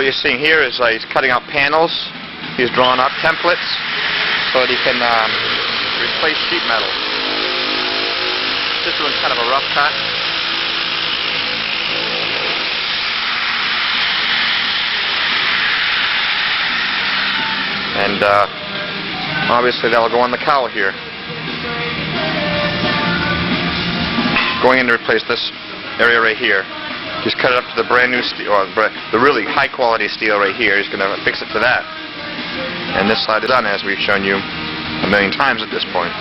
what you're seeing here is he's cutting out panels. He's drawn up templates so that he can replace sheet metal. Just doing kind of a rough cut. And obviously that'll go on the cowl here. Going in to replace this area right here. He's cut it up to the brand new steel, or the really high quality steel right here. He's going to fix it to that. And this side is done, as we've shown you a million times at this point.